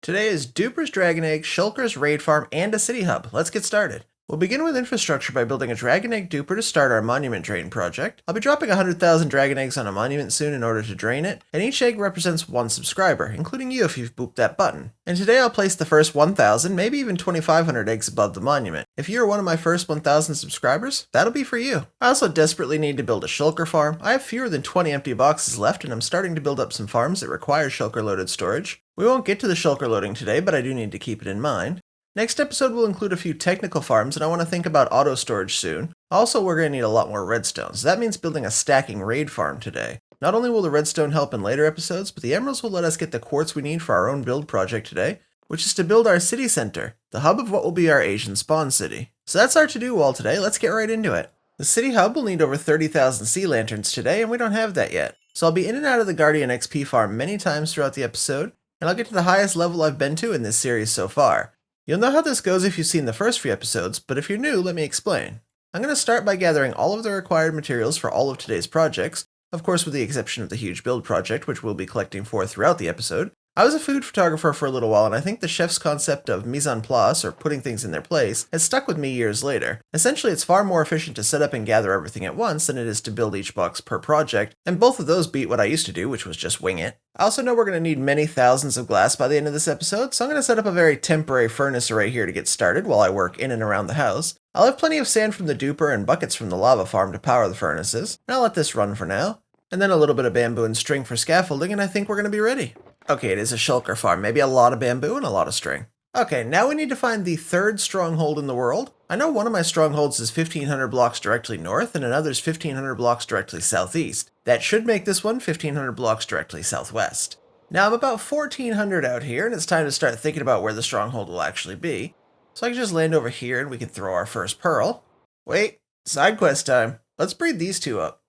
Today is Duper's Dragon Egg, Shulker's Raid Farm, and a city hub. Let's get started. We'll begin with infrastructure by building a Dragon Egg duper to start our monument drain project. I'll be dropping 100,000 Dragon Eggs on a monument soon in order to drain it, and each egg represents one subscriber, including you if you've booped that button. And today I'll place the first 1,000, maybe even 2,500 eggs above the monument. If you're one of my first 1,000 subscribers, that'll be for you. I also desperately need to build a shulker farm. I have fewer than 20 empty boxes left, and I'm starting to build up some farms that require shulker loaded storage. We won't get to the shulker loading today, but I do need to keep it in mind. Next episode will include a few technical farms, and I want to think about auto storage soon. Also, we're going to need a lot more redstone, so that means building a stacking raid farm today. Not only will the redstone help in later episodes, but the emeralds will let us get the quartz we need for our own build project today, which is to build our city center, the hub of what will be our Asian spawn city. So that's our to-do wall today, let's get right into it. The city hub will need over 30,000 sea lanterns today, and we don't have that yet. So I'll be in and out of the Guardian XP farm many times throughout the episode, and I'll get to the highest level I've been to in this series so far. You'll know how this goes if you've seen the first few episodes, but if you're new, let me explain. I'm going to start by gathering all of the required materials for all of today's projects, of course with the exception of the huge build project, which we'll be collecting for throughout the episode. I was a food photographer for a little while, and I think the chef's concept of mise en place, or putting things in their place, has stuck with me years later. Essentially, it's far more efficient to set up and gather everything at once than it is to build each box per project, and both of those beat what I used to do, which was just wing it. I also know we're going to need many thousands of glass by the end of this episode, so I'm going to set up a very temporary furnace array here to get started while I work in and around the house. I'll have plenty of sand from the duper and buckets from the lava farm to power the furnaces, and I'll let this run for now. And then a little bit of bamboo and string for scaffolding, and I think we're going to be ready. Okay, it is a shulker farm, maybe a lot of bamboo and a lot of string. Okay, now we need to find the third stronghold in the world. I know one of my strongholds is 1,500 blocks directly north, and another's 1,500 blocks directly southeast. That should make this one 1,500 blocks directly southwest. Now I'm about 1,400 out here, and it's time to start thinking about where the stronghold will actually be. So I can just land over here, and we can throw our first pearl. Wait, side quest time. Let's breed these two up.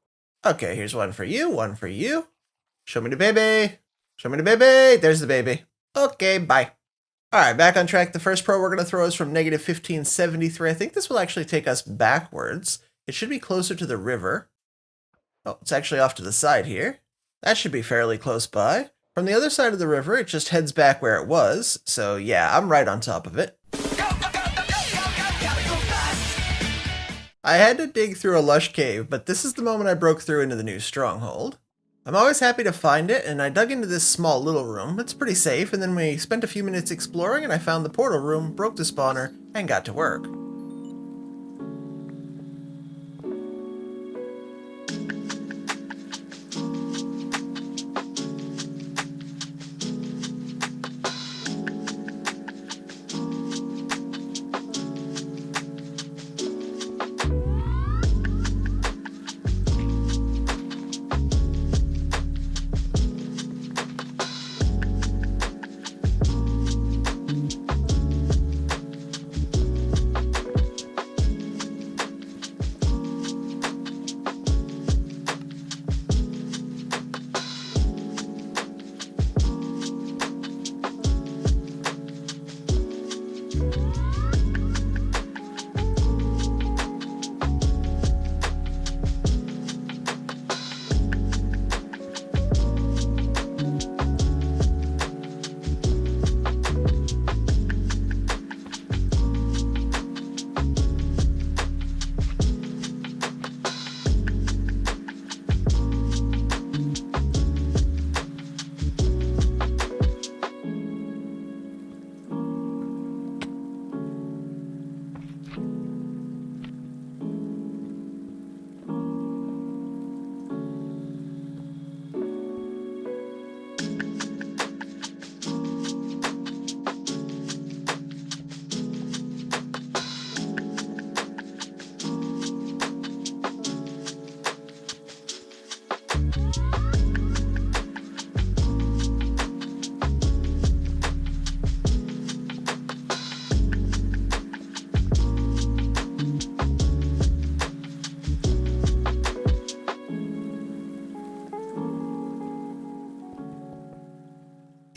Okay, here's one for you, one for you. Show me the baby. Show me the baby. There's the baby. Okay, bye. Alright, back on track. The first pearl we're going to throw is from negative 1573. I think this will actually take us backwards. It should be closer to the river. Oh, it's actually off to the side here. That should be fairly close by. From the other side of the river, it just heads back where it was. So yeah, I'm right on top of it. I had to dig through a lush cave, but this is the moment I broke through into the new stronghold. I'm always happy to find it, and I dug into this small little room. It's pretty safe, and then we spent a few minutes exploring, and I found the portal room, broke the spawner, and got to work.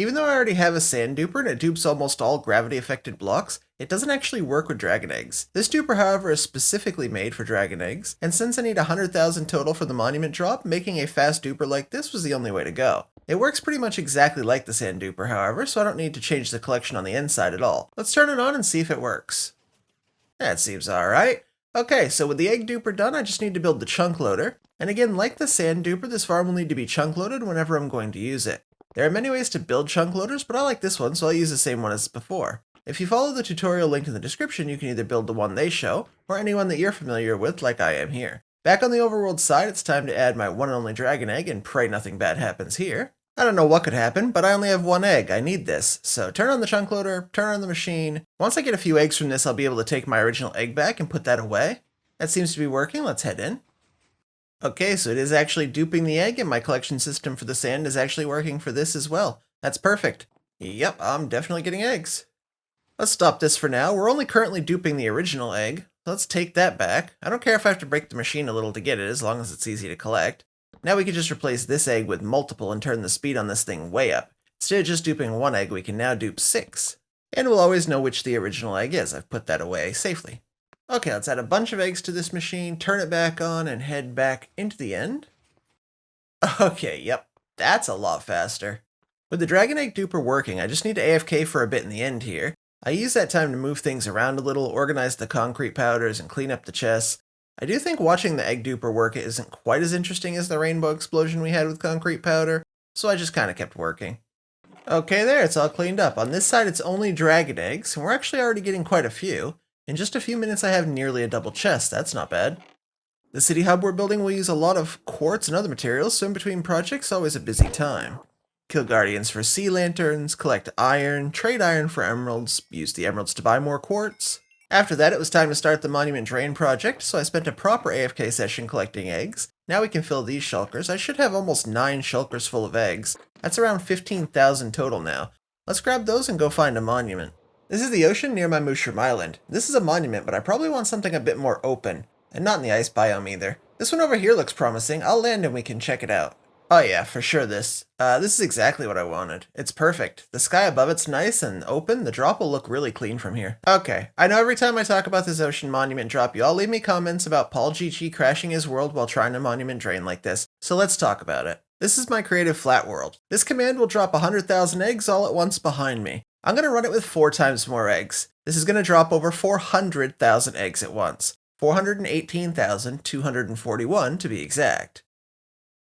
Even though I already have a sand duper and it dupes almost all gravity-affected blocks, it doesn't actually work with dragon eggs. This duper, however, is specifically made for dragon eggs, and since I need 100,000 total for the monument drop, making a fast duper like this was the only way to go. It works pretty much exactly like the sand duper, however, so I don't need to change the collection on the inside at all. Let's turn it on and see if it works. That seems alright. Okay, so with the egg duper done, I just need to build the chunk loader. And again, like the sand duper, this farm will need to be chunk loaded whenever I'm going to use it. There are many ways to build chunk loaders, but I like this one, so I'll use the same one as before. If you follow the tutorial linked in the description, you can either build the one they show, or any one that you're familiar with like I am here. Back on the overworld side, it's time to add my one and only dragon egg and pray nothing bad happens here. I don't know what could happen, but I only have one egg. I need this. So turn on the chunk loader, turn on the machine. Once I get a few eggs from this, I'll be able to take my original egg back and put that away. That seems to be working. Let's head in. Okay, so it is actually duping the egg, and my collection system for the sand is actually working for this as well. That's perfect. Yep, I'm definitely getting eggs. Let's stop this for now. We're only currently duping the original egg. Let's take that back. I don't care if I have to break the machine a little to get it, as long as it's easy to collect. Now we can just replace this egg with multiple and turn the speed on this thing way up. Instead of just duping one egg, we can now dupe 6. And we'll always know which the original egg is. I've put that away safely. Okay, let's add a bunch of eggs to this machine, turn it back on, and head back into the end. Okay, yep, that's a lot faster. With the dragon egg duper working, I just need to AFK for a bit in the end here. I use that time to move things around a little, organize the concrete powders, and clean up the chests. I do think watching the egg duper work isn't quite as interesting as the rainbow explosion we had with concrete powder, so I just kind of kept working. Okay, there, it's all cleaned up. On this side, it's only dragon eggs, and we're actually already getting quite a few. In just a few minutes, I have nearly a double chest. That's not bad. The city hub we're building will use a lot of quartz and other materials, so in between projects, always a busy time. Kill guardians for sea lanterns, collect iron, trade iron for emeralds, use the emeralds to buy more quartz. After that, it was time to start the monument drain project, so I spent a proper AFK session collecting eggs. Now we can fill these shulkers. I should have almost 9 shulkers full of eggs. That's around 15,000 total now. Let's grab those and go find a monument. This is the ocean near my mushroom island. This is a monument, but I probably want something a bit more open. And not in the ice biome either. This one over here looks promising. I'll land and we can check it out. Oh yeah, for sure this. This is exactly what I wanted. It's perfect. The sky above it's nice and open. The drop will look really clean from here. Okay, I know every time I talk about this ocean monument drop, you all leave me comments about Paul GG crashing his world while trying to monument drain like this. So let's talk about it. This is my creative flat world. This command will drop 100,000 eggs all at once behind me. I'm going to run it with 4 times more eggs. This is going to drop over 400,000 eggs at once. 418,241 to be exact.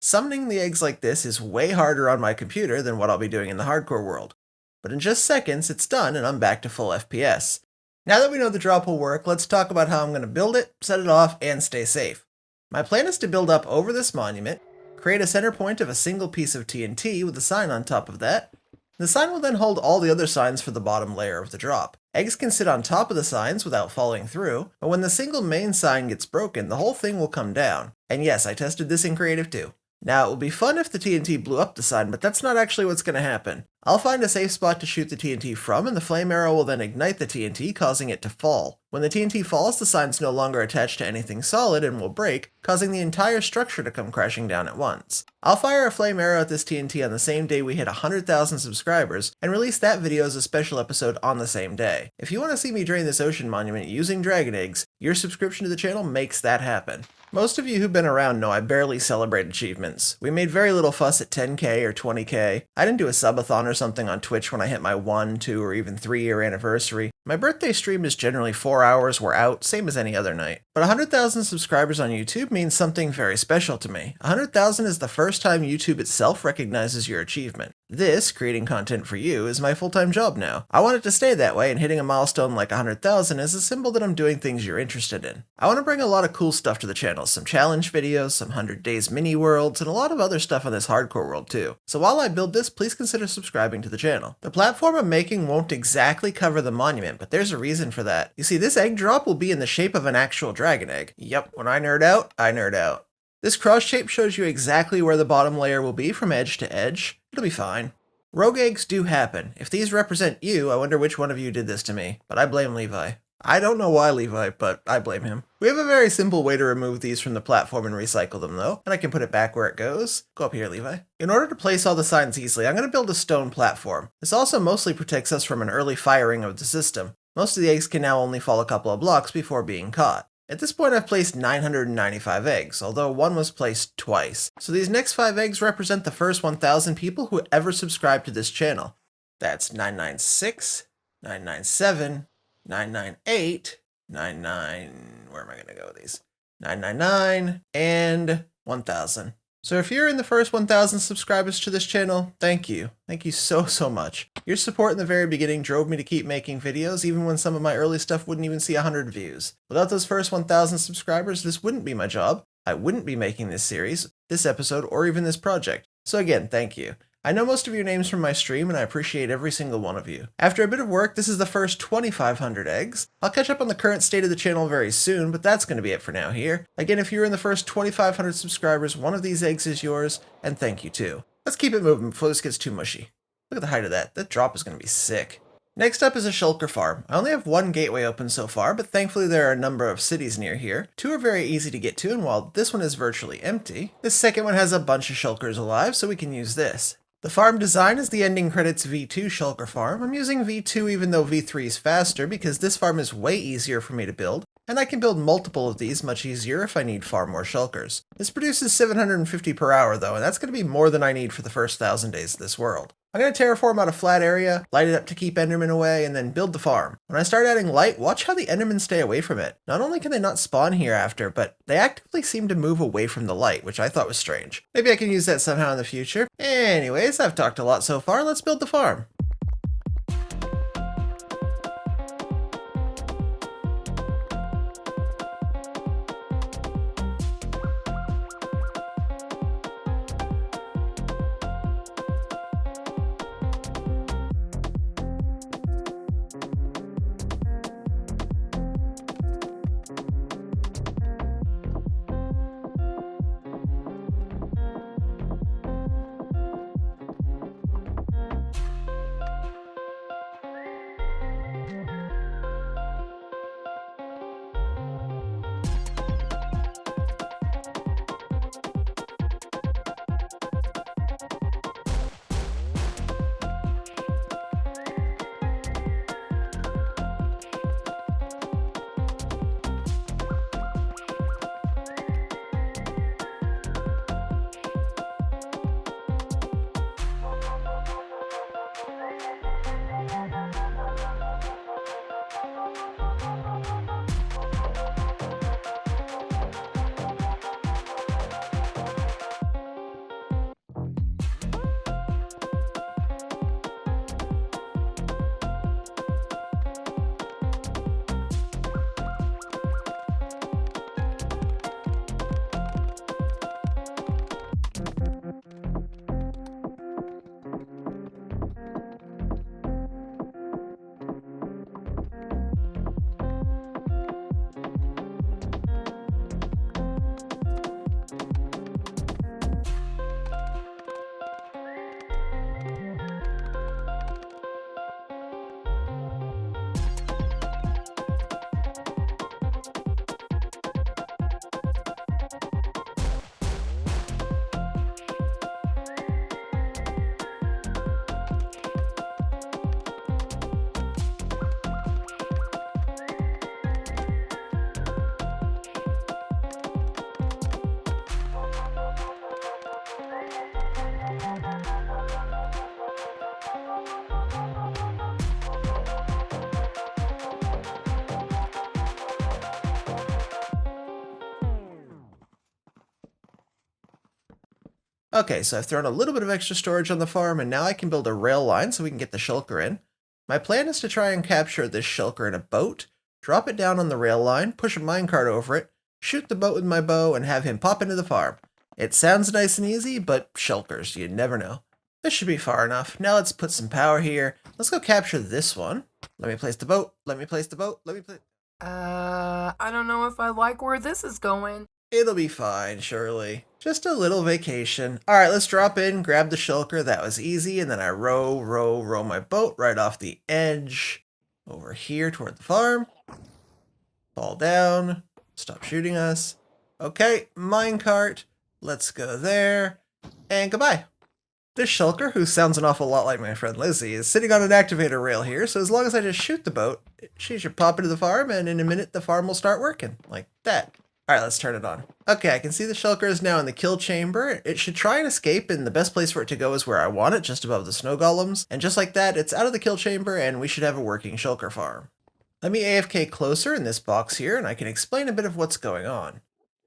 Summoning the eggs like this is way harder on my computer than what I'll be doing in the hardcore world. But in just seconds, it's done and I'm back to full FPS. Now that we know the drop will work, let's talk about how I'm going to build it, set it off, and stay safe. My plan is to build up over this monument, create a center point of a single piece of TNT with a sign on top of that. The sign will then hold all the other signs for the bottom layer of the drop. Eggs can sit on top of the signs without falling through, but when the single main sign gets broken, the whole thing will come down. And yes, I tested this in creative too. Now, it would be fun if the TNT blew up the sign, but that's not actually what's going to happen. I'll find a safe spot to shoot the TNT from, and the flame arrow will then ignite the TNT, causing it to fall. When the TNT falls, the sign's no longer attached to anything solid and will break, causing the entire structure to come crashing down at once. I'll fire a flame arrow at this TNT on the same day we hit 100,000 subscribers, and release that video as a special episode on the same day. If you want to see me drain this ocean monument using dragon eggs, your subscription to the channel makes that happen. Most of you who've been around know I barely celebrate achievements. We made very little fuss at 10k or 20k. I didn't do a subathon or something on Twitch when I hit my 1, 2, or even 3-year anniversary. My birthday stream is generally 4 hours, we're out, same as any other night. But 100,000 subscribers on YouTube means something very special to me. 100,000 is the first time YouTube itself recognizes your achievement. This, creating content for you, is my full-time job now. I want it to stay that way, and hitting a milestone like 100,000 is a symbol that I'm doing things you're interested in. I want to bring a lot of cool stuff to the channel, some challenge videos, some 100 days mini worlds, and a lot of other stuff on this hardcore world too. So while I build this, please consider subscribing to the channel. The platform I'm making won't exactly cover the monument, but there's a reason for that. You see, this egg drop will be in the shape of an actual dragon egg. Yep, when I nerd out, I nerd out. This cross shape shows you exactly where the bottom layer will be from edge to edge. It'll be fine. Rogue eggs do happen. If these represent you, I wonder which one of you did this to me, but I blame Levi. I don't know why Levi, but I blame him. We have a very simple way to remove these from the platform and recycle them though, and I can put it back where it goes. Go up here, Levi. In order to place all the signs easily, I'm going to build a stone platform. This also mostly protects us from an early firing of the system. Most of the eggs can now only fall a couple of blocks before being caught. At this point, I've placed 995 eggs, although one was placed twice. So these next 5 eggs represent the first 1,000 people who ever subscribed to this channel. That's 996, 997, 998, 99, where am I going to go with these? 999, and 1,000. So if you're in the first 1,000 subscribers to this channel, thank you. Thank you so much. Your support in the very beginning drove me to keep making videos, even when some of my early stuff wouldn't even see 100 views. Without those first 1,000 subscribers, this wouldn't be my job. I wouldn't be making this series, this episode, or even this project. So again, thank you. I know most of your names from my stream, and I appreciate every single one of you. After a bit of work, this is the first 2,500 eggs. I'll catch up on the current state of the channel very soon, but that's going to be it for now here. Again, if you're in the first 2,500 subscribers, one of these eggs is yours, and thank you too. Let's keep it moving before this gets too mushy. Look at the height of that. That drop is going to be sick. Next up is a shulker farm. I only have one gateway open so far, but thankfully there are a number of cities near here. 2 are very easy to get to, and while this one is virtually empty, this second one has a bunch of shulkers alive, so we can use this. The farm design is the ending credits V2 shulker farm. I'm using V2 even though V3 is faster because this farm is way easier for me to build, and I can build multiple of these much easier if I need far more shulkers. This produces 750 per hour though, and that's going to be more than I need for the first 1,000 days of this world. I'm going to terraform out a flat area, light it up to keep Endermen away, and then build the farm. When I start adding light, watch how the Endermen stay away from it. Not only can they not spawn here after, but they actively seem to move away from the light, which I thought was strange. Maybe I can use that somehow in the future. Anyways, I've talked a lot so far, let's build the farm. Okay, so I've thrown a little bit of extra storage on the farm, and now I can build a rail line so we can get the shulker in. My plan is to try and capture this shulker in a boat, drop it down on the rail line, push a minecart over it, shoot the boat with my bow, and have him pop into the farm. It sounds nice and easy, but shulkers, you never know. This should be far enough. Now let's put some power here. Let's go capture this one. Let me place the boat. Let me place the boat. Let me place... I don't know if I like where this is going. It'll be fine, surely. Just a little vacation. Alright, let's drop in, grab the shulker. That was easy. And then I row my boat right off the edge over here toward the farm. Fall down. Stop shooting us. Okay, minecart. Let's go there. And goodbye. This shulker, who sounds an awful lot like my friend Lizzie, is sitting on an activator rail here, so as long as I just shoot the boat, she should pop into the farm, and in a minute the farm will start working. Like that. Alright, let's turn it on. Okay, I can see the shulker is now in the kill chamber. It should try and escape, and the best place for it to go is where I want it, just above the snow golems. And just like that, it's out of the kill chamber, and we should have a working shulker farm. Let me AFK closer in this box here, and I can explain a bit of what's going on.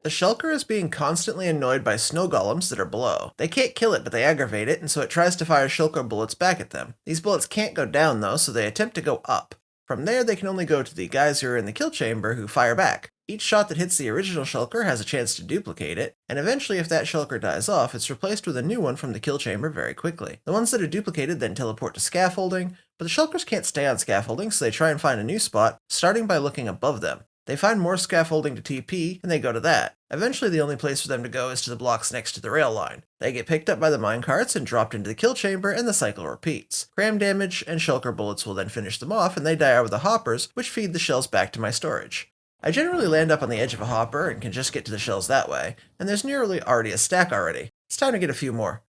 The shulker is being constantly annoyed by snow golems that are below. They can't kill it, but they aggravate it, and so it tries to fire shulker bullets back at them. These bullets can't go down though, so they attempt to go up. From there, they can only go to the guys who are in the kill chamber who fire back. Each shot that hits the original shulker has a chance to duplicate it, and eventually if that shulker dies off, it's replaced with a new one from the kill chamber very quickly. The ones that are duplicated then teleport to scaffolding, but the shulkers can't stay on scaffolding, so they try and find a new spot, starting by looking above them. They find more scaffolding to TP, and they go to that. Eventually the only place for them to go is to the blocks next to the rail line. They get picked up by the minecarts and dropped into the kill chamber, and the cycle repeats. Cram damage and shulker bullets will then finish them off, and they die out with the hoppers, which feed the shells back to my storage. I generally land up on the edge of a hopper and can just get to the shells that way, and there's nearly already a stack already. It's time to get a few more.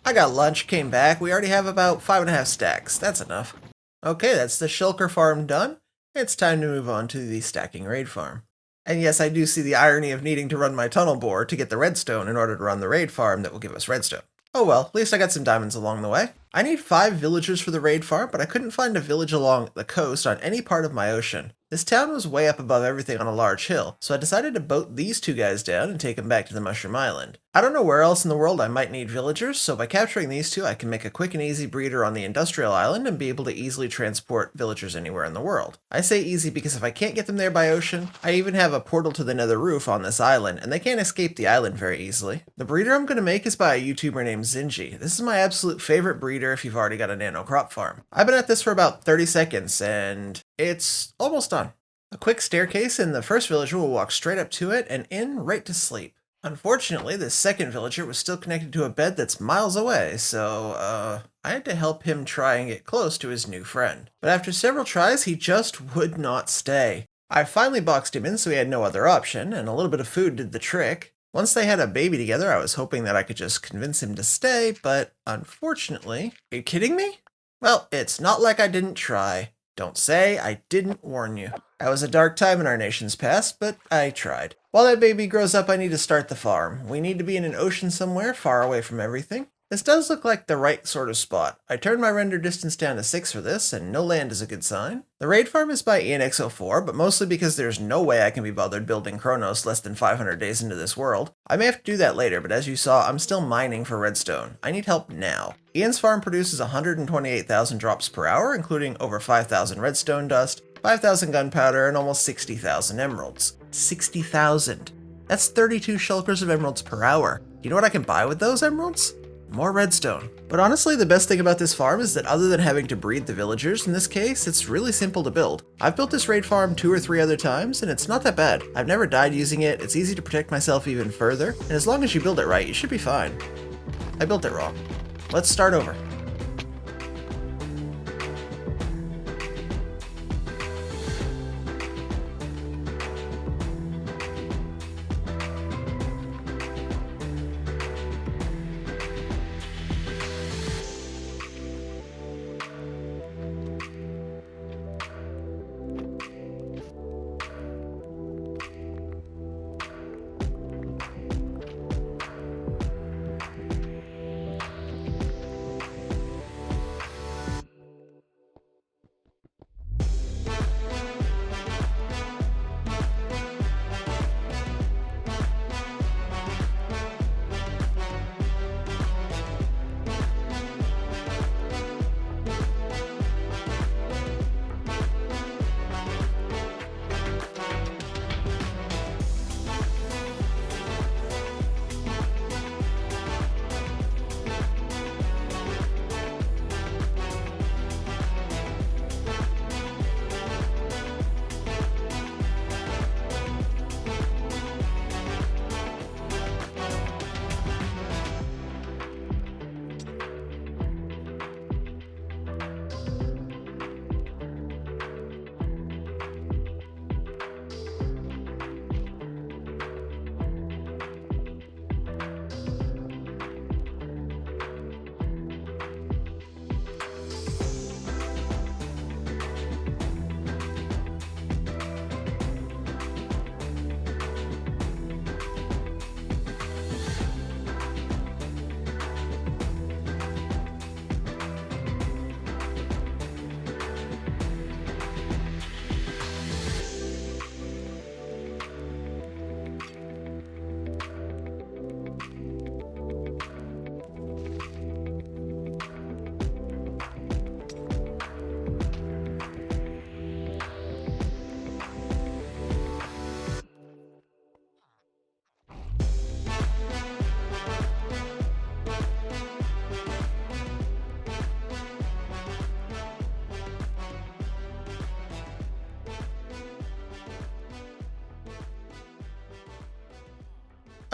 I got lunch, came back, we already have about 5.5 stacks, that's enough. Okay, that's the shulker farm done. It's time to move on to the stacking raid farm. And yes, I do see the irony of needing to run my tunnel bore to get the redstone in order to run the raid farm that will give us redstone. Oh well, at least I got some diamonds along the way. I need 5 villagers for the raid farm, but I couldn't find a village along the coast on any part of my ocean. This town was way up above everything on a large hill, so I decided to boat these 2 guys down and take them back to the Mushroom Island. I don't know where else in the world I might need villagers, so by capturing these 2 I can make a quick and easy breeder on the industrial island and be able to easily transport villagers anywhere in the world. I say easy because if I can't get them there by ocean, I even have a portal to the nether roof on this island, and they can't escape the island very easily. The breeder I'm going to make is by a YouTuber named Zinji. This is my absolute favorite breeder if you've already got a nano crop farm. I've been at this for about 30 seconds, and it's almost done. A quick staircase, and the first villager will walk straight up to it and in right to sleep. Unfortunately, this second villager was still connected to a bed that's miles away, so, I had to help him try and get close to his new friend. But after several tries, he just would not stay. I finally boxed him in so he had no other option, and a little bit of food did the trick. Once they had a baby together, I was hoping that I could just convince him to stay, but unfortunately... Are you kidding me? Well, it's not like I didn't try. Don't say I didn't warn you. That was a dark time in our nation's past, but I tried. While that baby grows up, I need to start the farm. We need to be in an ocean somewhere, far away from everything. This does look like the right sort of spot. I turned my render distance down to 6 for this, and no land is a good sign. The raid farm is by ENX04, but mostly because there's no way I can be bothered building Chronos less than 500 days into this world. I may have to do that later, but as you saw, I'm still mining for redstone. I need help now. Ian's farm produces 128,000 drops per hour, including over 5,000 redstone dust, 5,000 gunpowder, and almost 60,000 emeralds. 60,000. That's 32 shulkers of emeralds per hour. You know what I can buy with those emeralds? More redstone. But honestly, the best thing about this farm is that other than having to breed the villagers in this case, it's really simple to build. I've built this raid farm 2 or 3 other times, and it's not that bad. I've never died using it, it's easy to protect myself even further, and as long as you build it right, you should be fine. I built it wrong. Let's start over.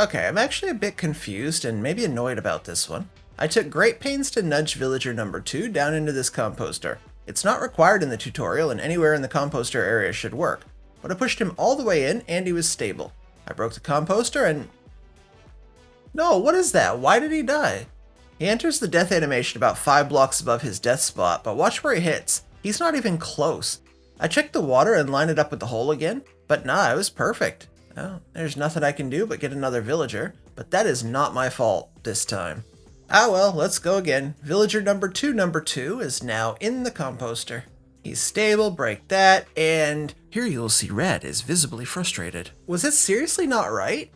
Okay, I'm actually a bit confused and maybe annoyed about this one. I took great pains to nudge villager number 2 down into this composter. It's not required in the tutorial and anywhere in the composter area should work, but I pushed him all the way in and he was stable. I broke the composter and... No, what is that? Why did he die? He enters the death animation about 5 blocks above his death spot, but watch where he hits. He's not even close. I checked the water and lined it up with the hole again, but nah, it was perfect. Well, there's nothing I can do but get another villager, but that is not my fault this time. Ah well, let's go again. Villager number 2 is now in the composter. He's stable, break that, and here you'll see Red is visibly frustrated. Was it seriously not right?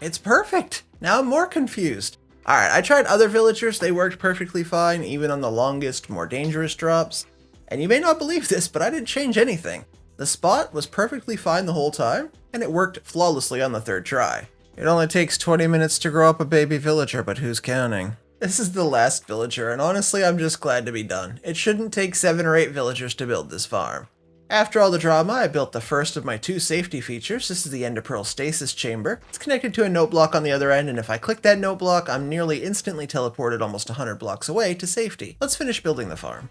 It's perfect! Now I'm more confused. Alright, I tried other villagers, they worked perfectly fine, even on the longest, more dangerous drops. And you may not believe this, but I didn't change anything. The spot was perfectly fine the whole time, and it worked flawlessly on the 3rd try. It only takes 20 minutes to grow up a baby villager, but who's counting? This is the last villager, and honestly I'm just glad to be done. It shouldn't take 7 or 8 villagers to build this farm. After all the drama, I built the first of my 2 safety features. This is the Ender Pearl Stasis Chamber. It's connected to a note block on the other end, and if I click that note block, I'm nearly instantly teleported almost 100 blocks away to safety. Let's finish building the farm.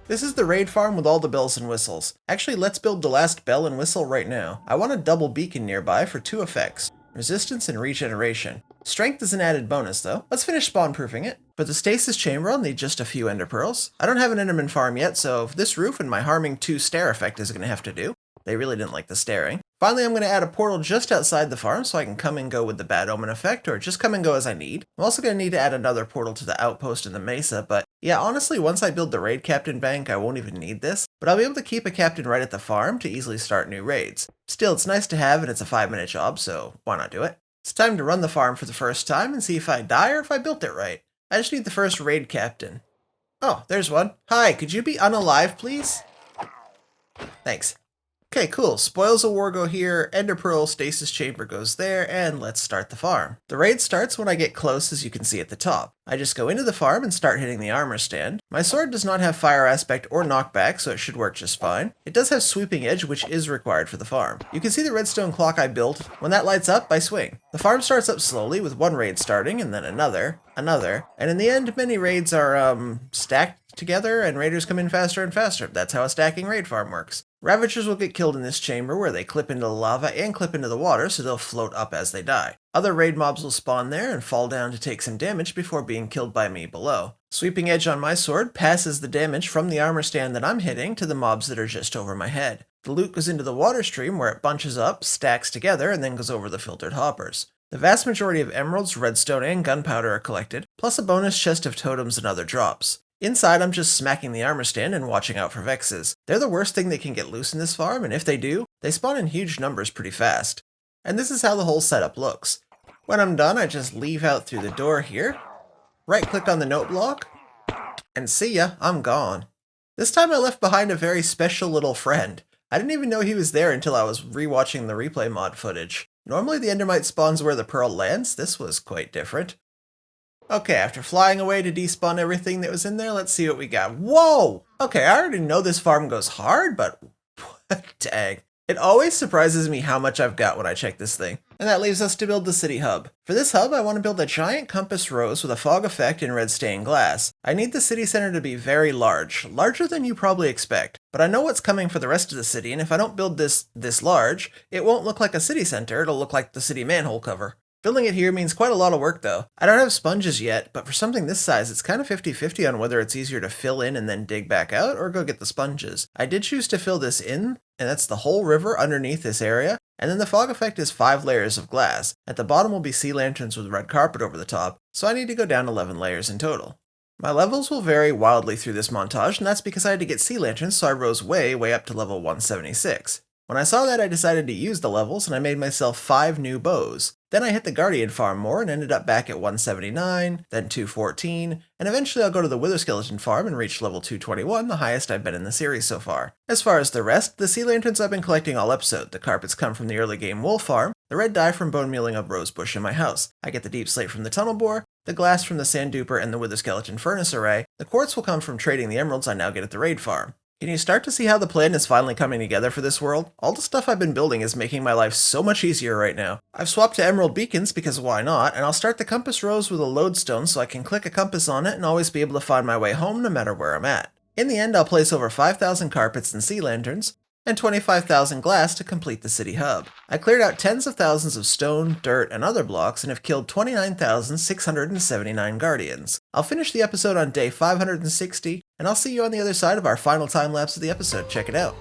This is the raid farm with all the bells and whistles. Actually, let's build the last bell and whistle right now. I want a double beacon nearby for 2 effects, resistance and regeneration. Strength is an added bonus though. Let's finish spawn-proofing it. For the stasis chamber, I'll need just a few ender pearls. I don't have an enderman farm yet, so this roof and my harming 2 stare effect is going to have to do. They really didn't like the staring. Finally, I'm going to add a portal just outside the farm so I can come and go with the bad omen effect, or just come and go as I need. I'm also going to need to add another portal to the outpost in the mesa, but yeah, honestly, once I build the raid captain bank, I won't even need this, but I'll be able to keep a captain right at the farm to easily start new raids. Still, it's nice to have and it's a 5-minute job, so why not do it? It's time to run the farm for the first time and see if I die or if I built it right. I just need the first raid captain. Oh, there's one. Hi, could you be unalive, please? Thanks. Okay, cool. Spoils of War go here, Ender Pearl Stasis Chamber goes there, and let's start the farm. The raid starts when I get close, as you can see at the top. I just go into the farm and start hitting the armor stand. My sword does not have fire aspect or knockback, so it should work just fine. It does have sweeping edge, which is required for the farm. You can see the redstone clock I built. When that lights up, I swing. The farm starts up slowly, with one raid starting, and then another, and in the end, many raids are, stacked together, and raiders come in faster and faster. That's how a stacking raid farm works. Ravagers will get killed in this chamber where they clip into the lava and clip into the water, so they'll float up as they die. Other raid mobs will spawn there and fall down to take some damage before being killed by me below. Sweeping edge on my sword passes the damage from the armor stand that I'm hitting to the mobs that are just over my head. The loot goes into the water stream where it bunches up, stacks together, and then goes over the filtered hoppers. The vast majority of emeralds, redstone, and gunpowder are collected, plus a bonus chest of totems and other drops. Inside, I'm just smacking the armor stand and watching out for Vexes. They're the worst thing that can get loose in this farm, and if they do, they spawn in huge numbers pretty fast. And this is how the whole setup looks. When I'm done, I just leave out through the door here, right-click on the note block, and see ya, I'm gone. This time I left behind a very special little friend. I didn't even know he was there until I was rewatching the replay mod footage. Normally the endermite spawns where the pearl lands. This was quite different. Okay, after flying away to despawn everything that was in there, let's see what we got. Whoa! Okay, I already know this farm goes hard, but dang. It always surprises me how much I've got when I check this thing. And that leaves us to build the city hub. For this hub, I want to build a giant compass rose with a fog effect in red stained glass. I need the city center to be very large, larger than you probably expect. But I know what's coming for the rest of the city, and if I don't build this large, it won't look like a city center, it'll look like the city manhole cover. Building it here means quite a lot of work though. I don't have sponges yet, but for something this size, it's kind of 50-50 on whether it's easier to fill in and then dig back out, or go get the sponges. I did choose to fill this in, and that's the whole river underneath this area, and then the fog effect is 5 layers of glass. At the bottom will be sea lanterns with red carpet over the top, so I need to go down 11 layers in total. My levels will vary wildly through this montage, and that's because I had to get sea lanterns, so I rose way up to level 176. When I saw that, I decided to use the levels, and I made myself 5 new bows. Then I hit the Guardian farm more and ended up back at 179, then 214, and eventually I'll go to the Wither Skeleton farm and reach level 221, the highest I've been in the series so far. As far as the rest, the sea lanterns I've been collecting all episode. The carpets come from the early game wool farm, the red dye from bone mealing of rosebush in my house. I get the deep slate from the tunnel bore, the glass from the sand duper and the Wither Skeleton furnace array. The quartz will come from trading the emeralds I now get at the raid farm. Can you start to see how the plan is finally coming together for this world? All the stuff I've been building is making my life so much easier right now. I've swapped to emerald beacons because why not, and I'll start the compass rose with a lodestone so I can click a compass on it and always be able to find my way home no matter where I'm at. In the end, I'll place over 5,000 carpets and sea lanterns, and 25,000 glass to complete the city hub. I cleared out tens of thousands of stone, dirt, and other blocks and have killed 29,679 guardians. I'll finish the episode on day 560, and I'll see you on the other side of our final time lapse of the episode. Check it out.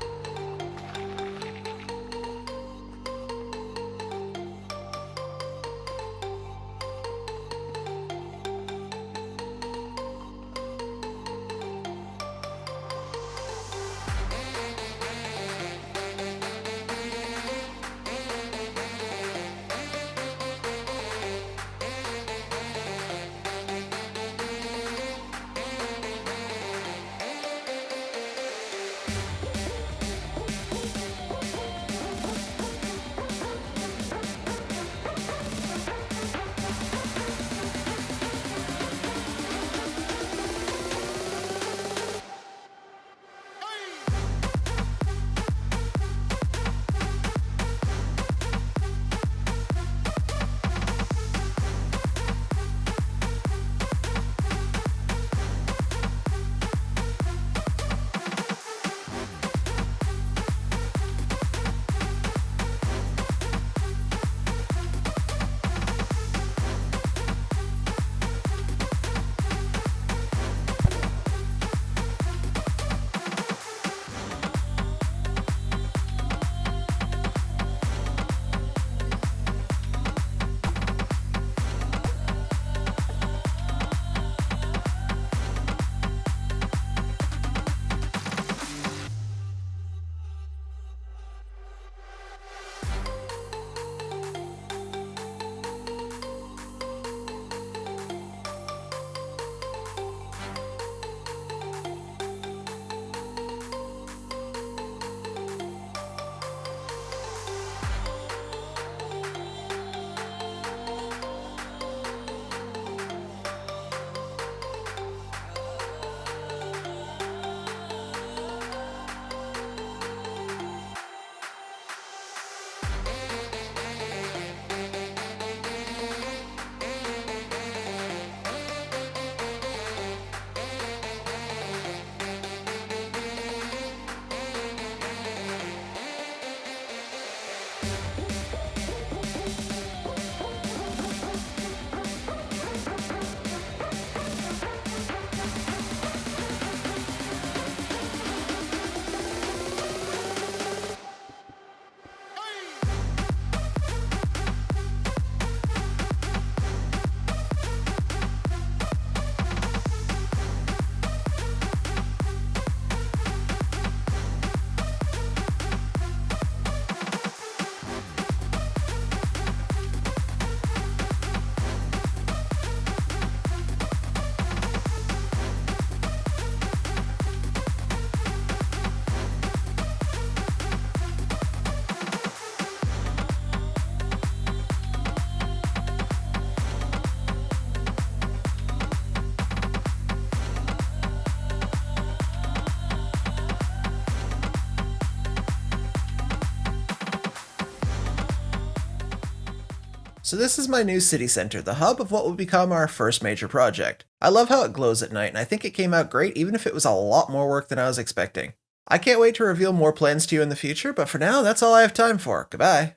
So this is my new city center, the hub of what will become our first major project. I love how it glows at night, and I think it came out great even if it was a lot more work than I was expecting. I can't wait to reveal more plans to you in the future, but for now, that's all I have time for. Goodbye.